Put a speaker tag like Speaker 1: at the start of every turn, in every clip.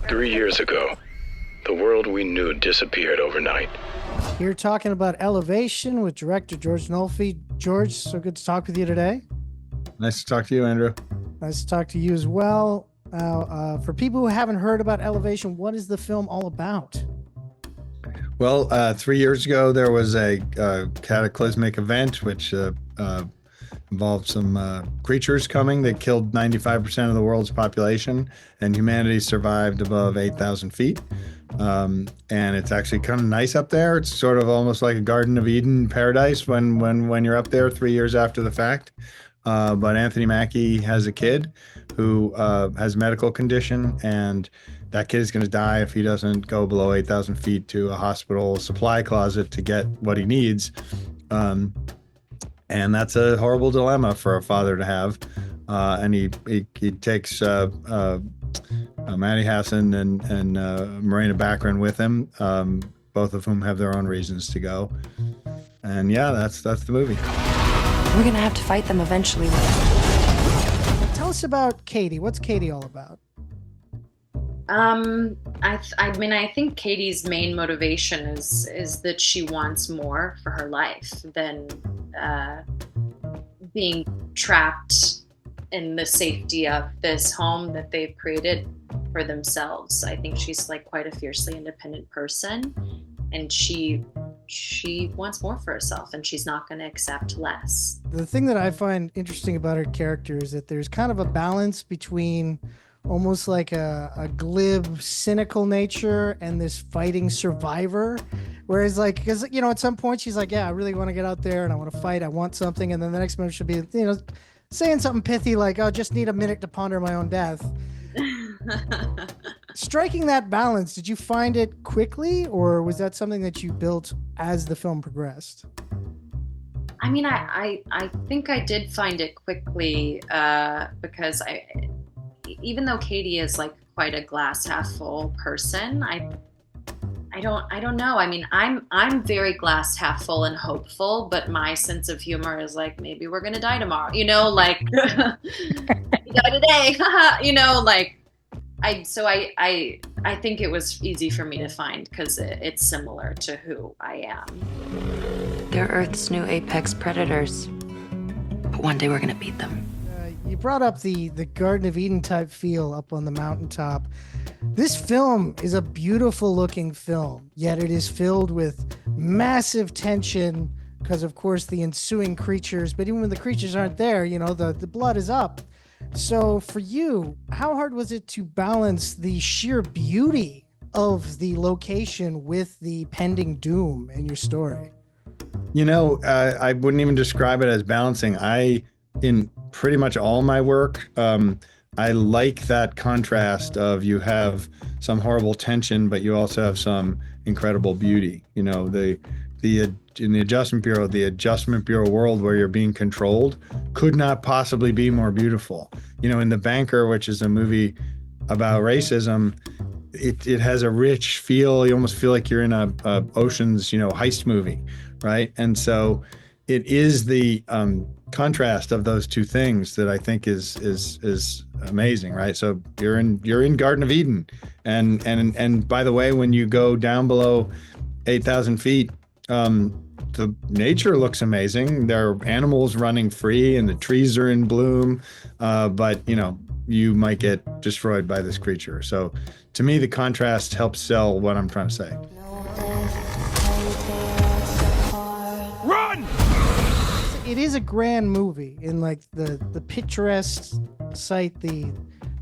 Speaker 1: 3 years ago, the world we knew disappeared overnight.
Speaker 2: You're talking about Elevation with director George Nolfi. George, so good to talk with you today.
Speaker 3: Nice to talk to you, Andrew.
Speaker 2: Nice to talk to you as well. For people who haven't heard about Elevation, what is the film all about?
Speaker 3: Well, 3 years ago, there was a cataclysmic event which involved some creatures coming that killed 95% of the world's population, and humanity survived above 8,000 feet. And it's actually kind of nice up there. It's sort of almost like a Garden of Eden paradise when you're up there 3 years after the fact. But Anthony Mackie has a kid who has a medical condition, and that kid is going to die if he doesn't go below 8,000 feet to a hospital supply closet to get what he needs. And that's a horrible dilemma for a father to have. And he takes Maddie Hasson and Morena Baccarin with him, both of whom have their own reasons to go. And yeah, that's the movie.
Speaker 4: We're gonna have to fight them eventually.
Speaker 2: Tell us about Katie. What's Katie all about?
Speaker 5: I think Katie's main motivation is that she wants more for her life than being trapped in the safety of this home that they've created for themselves. I think she's like quite a fiercely independent person, and she wants more for herself, and she's not going to accept less.
Speaker 2: The thing that I find interesting about her character is that there's kind of a balance between almost like a glib, cynical nature and this fighting survivor. Whereas like, because, you know, at some point she's like, yeah, I really want to get out there and I want to fight. I want something. And then the next minute she'll be, you know, saying something pithy like, oh, just need a minute to ponder my own death. Striking that balance, did you find it quickly, or was that something that you built as the film progressed?
Speaker 5: I mean, I think I did find it quickly because even though Katie is like quite a glass half full person, I don't know. I mean, I'm very glass half full and hopeful, but my sense of humor is like, maybe we're gonna die tomorrow, you know, like we die today, you know, like I think it was easy for me to find because it's similar to who I am.
Speaker 4: They're Earth's new apex predators, but one day we're gonna beat them.
Speaker 2: You brought up the Garden of Eden type feel up on the mountaintop. This film is a beautiful looking film, yet it is filled with massive tension because, of course, the ensuing creatures. But even when the creatures aren't there, you know, the blood is up. So for you, how hard was it to balance the sheer beauty of the location with the pending doom in your story?
Speaker 3: You know, I wouldn't even describe it as balancing. In pretty much all my work, I like that contrast of you have some horrible tension, but you also have some incredible beauty. You know, in the Adjustment Bureau world where you're being controlled could not possibly be more beautiful. You know, in The Banker, which is a movie about racism, it has a rich feel. You almost feel like you're in a Ocean's, you know, heist movie, right? And so it is the contrast of those two things that I think is amazing, right? So you're in Garden of Eden, and by the way, when you go down below 8,000 feet, the nature looks amazing. There are animals running free, and the trees are in bloom, but you know, you might get destroyed by this creature. So to me, the contrast helps sell what I'm trying to say.
Speaker 2: It is a grand movie in like the picturesque sight, the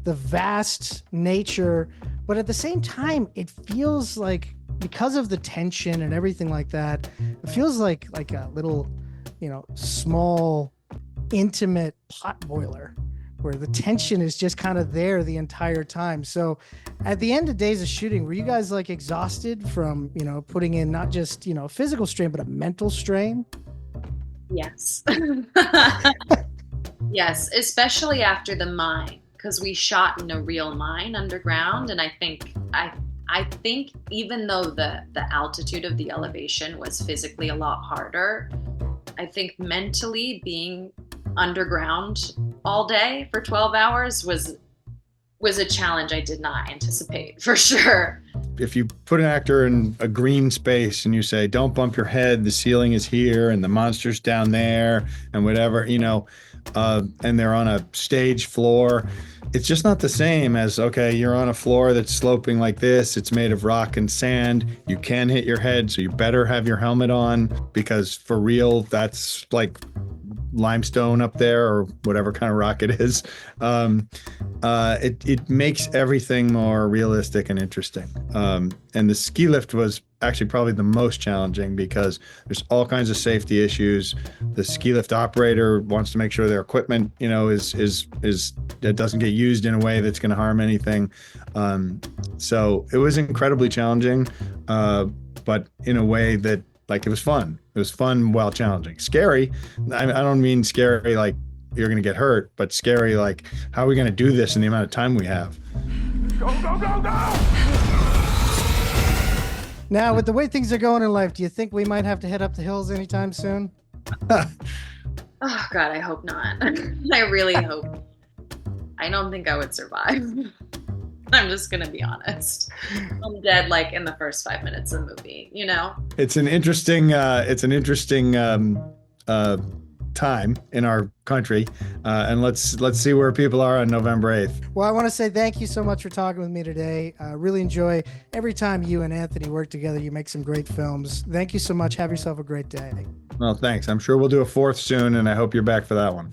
Speaker 2: vast nature, but at the same time, it feels like, because of the tension and everything like that, it feels like a little, you know, small, intimate pot boiler where the tension is just kind of there the entire time. So at the end of days of shooting, were you guys like exhausted from, you know, putting in not just, you know, physical strain, but a mental strain?
Speaker 5: Yes. Yes, especially after the mine, because we shot in a real mine underground, and I think even though the altitude of the elevation was physically a lot harder, I think mentally being underground all day for 12 hours was was a challenge I did not anticipate, for sure.
Speaker 3: If you put an actor in a green space and you say, don't bump your head, the ceiling is here and the monster's down there and whatever, and they're on a stage floor, it's just not the same as, okay, you're on a floor that's sloping like this. It's made of rock and sand. You can hit your head, so you better have your helmet on, because for real, that's like limestone up there or whatever kind of rock it is. It makes everything more realistic and interesting. And the ski lift was actually probably the most challenging because there's all kinds of safety issues. The ski lift operator wants to make sure their equipment, is that doesn't get used in a way that's going to harm anything. So it was incredibly challenging, but in a way that, like, it was fun. It was fun while challenging. Scary. I don't mean scary like you're going to get hurt, but scary like, how are we going to do this in the amount of time we have?
Speaker 6: Go, go, go, go!
Speaker 2: Now, with the way things are going in life, do you think we might have to head up the hills anytime soon?
Speaker 5: Oh, God, I hope not. I really hope. I don't think I would survive. I'm just going to be honest. I'm dead like in the first 5 minutes of the movie,
Speaker 3: It's an interesting time in our country, and let's see where people are on November 8th.
Speaker 2: Well, I want to say thank you so much for talking with me today. I really enjoy every time you and Anthony work together. You make some great films. Thank you so much. Have yourself a great day.
Speaker 3: Well, thanks. I'm sure we'll do a fourth soon, and I hope you're back for that one.